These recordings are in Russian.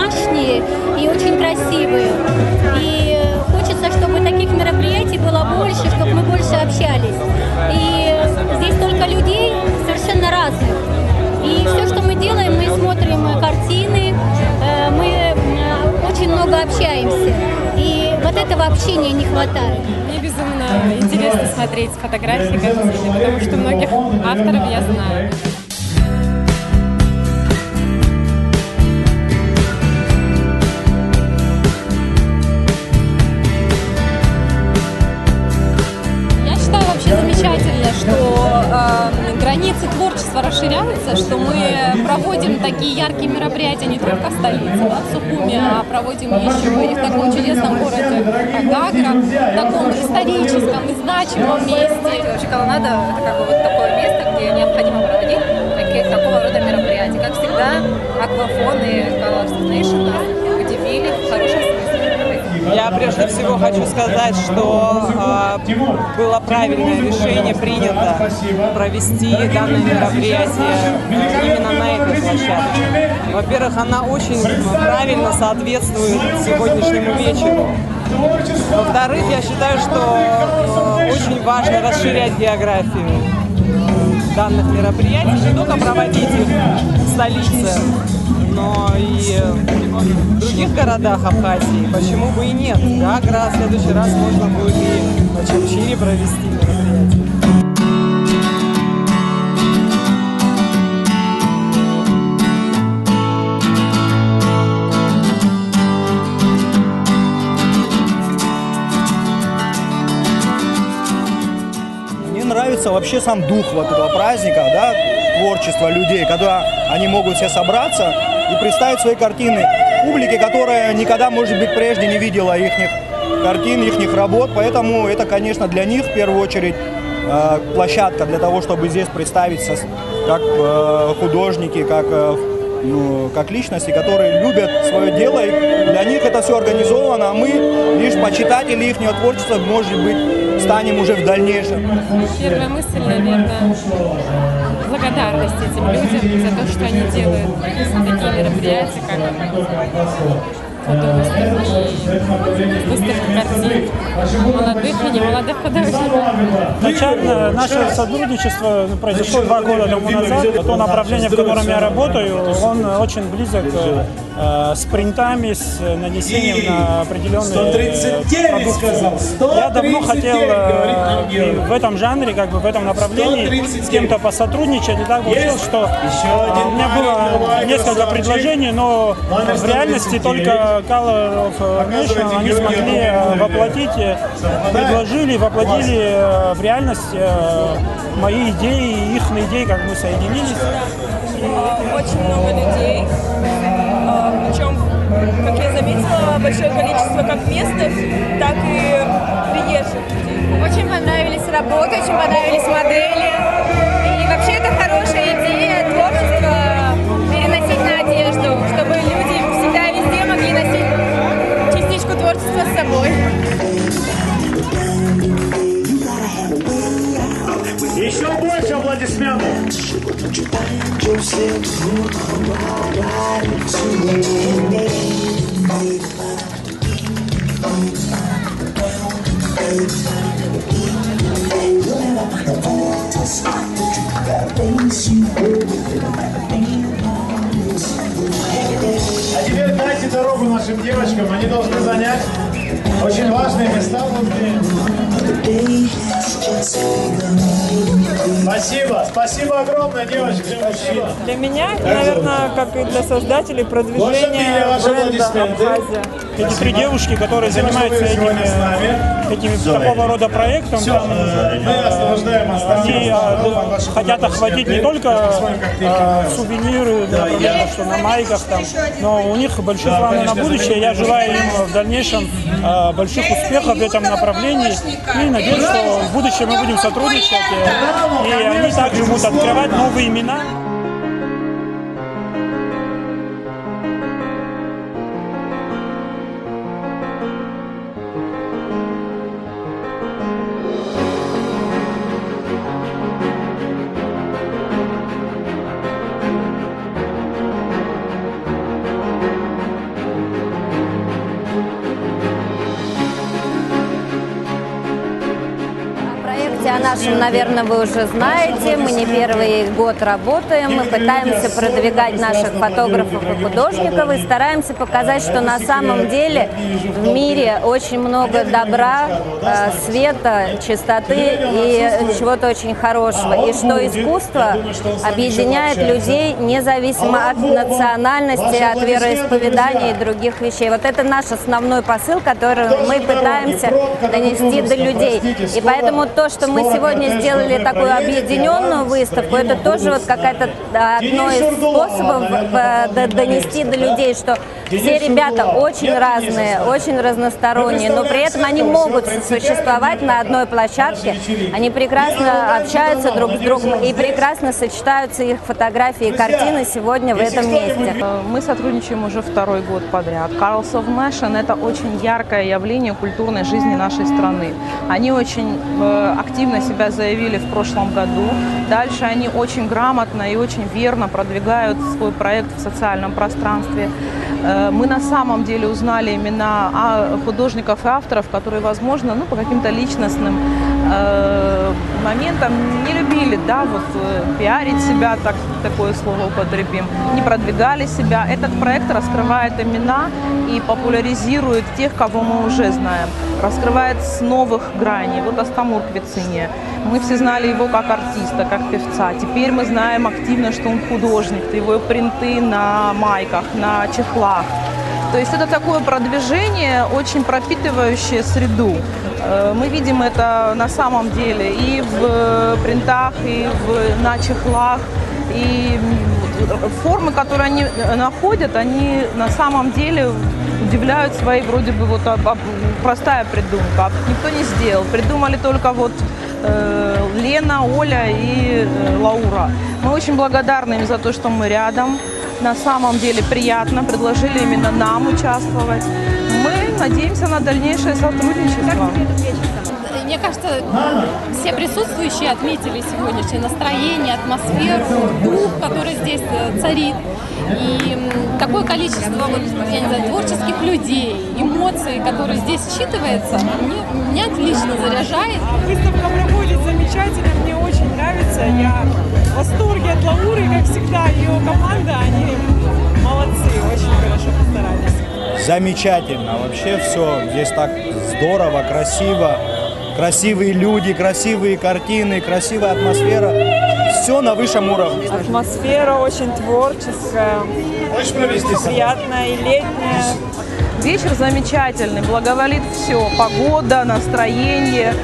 домашние и очень красивые. И хочется, чтобы таких мероприятий было больше, чтобы мы больше общались. И здесь столько людей совершенно разных. И все, что мы делаем, мы смотрим картины, мы очень много общаемся. И вот этого общения не хватает. Мне безумно интересно смотреть фотографии картины, потому что многих авторов я знаю. Я считаю вообще замечательно, что границы творчества расширяются, что мы проводим такие яркие мероприятия не только в столице, да, в Сухуми, а проводим еще и в таком чудесном городе, как Гагра, в таком историческом и значимом месте. Вообще Колоннада — это как бы вот такое место, где необходимо проводить такого рода мероприятия. Как всегда, Аквафон и Colors of Nation нас удивили в хорошем смысле. Я прежде всего хочу сказать, что было правильное решение принято провести данное мероприятие именно на этой площадке. Во-первых, она очень правильно соответствует сегодняшнему вечеру. Во-вторых, я считаю, что очень важно расширять географию данных мероприятий, не только проводить их в столице, но и в других городах Абхазии. Почему бы и нет? Гагра, в следующий раз можно будет и на Чамчире провести мероприятие. Мне нравится вообще сам дух вот этого праздника, да, творчества людей, когда они могут все собраться и представить свои картины публике, которая никогда, может быть, прежде не видела их картин, их работ. Поэтому это, конечно, для них в первую очередь площадка для того, чтобы здесь представиться как художники, как личности, которые любят свое дело. И для них это все организовано, а мы лишь почитатели их творчества, может быть, станем уже в дальнейшем. Первая мысль, наверное, благодарность этим людям за то, что они делают такие мероприятия, как фотовыставки, выставки картин молодых и немолодых художников. Изначально наше сотрудничество произошло 2 года тому назад. То направление, в котором я работаю, он очень близок с принтами, с нанесением на определенные продукты. Я давно хотел в этом жанре, в этом направлении с кем-то посотрудничать. И так получилось, что у меня было несколько предложений, но в реальности только Color of Nation они смогли воплотили в реальность мои идеи и их идеи, как мы соединились. Очень много людей, причем, как я заметила, большое количество как местных, так и приезжих людей. Очень понравились работы, очень понравились модели. И вообще это хорошая идея творчества переносить на одежду, чтобы люди всегда везде могли носить частичку творчества с собой. Еще больше аплодисментов! А теперь дайте дорогу нашим девочкам, они должны занять очень важные места внутри. Спасибо огромное, девочки. Спасибо. Для меня, наверное, как и для создателей, продвижение бренда Абхазия. Эти 3 девушки, которые занимаются этими такого рода проектом, они хотят охватить не только сувениры, например, что на майках, но у них большие планы на будущее. Я желаю им в дальнейшем больших успехов в этом направлении и надеюсь, что в будущем мы будем сотрудничать, и они также будут открывать новые имена. о нашем, наверное, вы уже знаете. Мы не первый год работаем. Мы пытаемся продвигать наших фотографов и художников и стараемся показать, что на самом деле в мире очень много добра, света, чистоты и чего-то очень хорошего. И что искусство объединяет людей независимо от национальности, от вероисповедания и других вещей. Вот это наш основной посыл, который мы пытаемся донести до людей. И поэтому то, что мы сегодня сделали такую объединенную выставку, это тоже вот какая-то одно из способов донести до людей, что все ребята очень разные, очень разносторонние, но при этом они могут существовать на одной площадке, они прекрасно общаются друг с другом и прекрасно сочетаются их фотографии и картины сегодня в этом месте. Мы сотрудничаем уже второй год подряд. Colors of Nation – это очень яркое явление культурной жизни нашей страны. Они очень активно себя заявили в прошлом году. Дальше они очень грамотно и очень верно продвигают свой проект в социальном пространстве. Мы на самом деле узнали имена художников и авторов, которые, возможно, по каким-то личностным моментам не любили, пиарить себя, такое слово употребим, не продвигали себя. Этот проект раскрывает имена и популяризирует тех, кого мы уже знаем, раскрывает с новых граней. Вот Астамур Квициния. Мы все знали его как артиста, как певца. Теперь мы знаем активно, что он художник, его принты на майках, на чехлах. То есть это такое продвижение, очень пропитывающее среду. Мы видим это на самом деле и в принтах, и на чехлах. И формы, которые они находят, они на самом деле удивляют своей, вроде бы, простая придумка. Никто не сделал. Придумали только Лена, Оля и Лаура. Мы очень благодарны им за то, что мы рядом. На самом деле приятно, предложили именно нам участвовать. Мы надеемся на дальнейшее сотрудничество. Мне кажется, все присутствующие отметили сегодняшнее настроение, атмосферу, дух, который здесь царит. И такое количество, творческих людей, эмоций, которые здесь считывается, меня отлично заряжает. Выставка проходит замечательно, мне очень нравится. Я в восторге от Лауры, как всегда, ее команда, они молодцы, очень хорошо постарались. Замечательно, вообще все здесь так здорово, красиво. Красивые люди, красивые картины, красивая атмосфера. Все на высшем уровне. Атмосфера очень творческая, приятная и летняя. Вечер замечательный, благоволит все. Погода, настроение,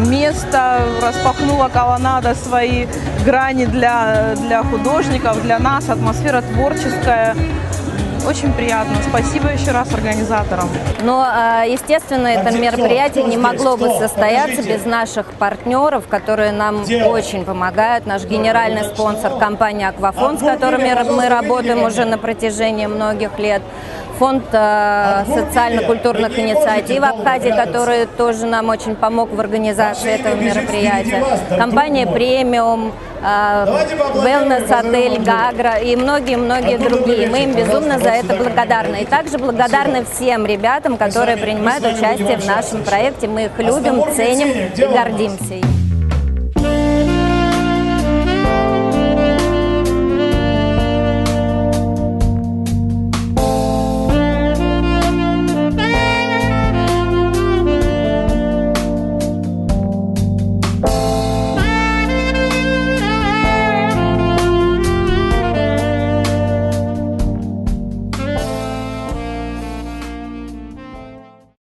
место, распахнула колоннада свои грани для художников, для нас. Атмосфера творческая. Очень приятно. Спасибо еще раз организаторам. Но, естественно, это мероприятие не могло бы состояться без наших партнеров, которые нам очень помогают. Наш генеральный спонсор – компания «Аквафонд», с которыми мы работаем уже на протяжении многих лет. Фонд социально-культурных инициатив Абхазии, который тоже нам очень помог в организации этого мероприятия. Компания «Премиум», wellness-отель «Гагра» и многие-многие другие. Мы им безумно за это благодарны. И также благодарны всем ребятам, которые принимают участие в нашем проекте. Мы их любим, ценим и гордимся.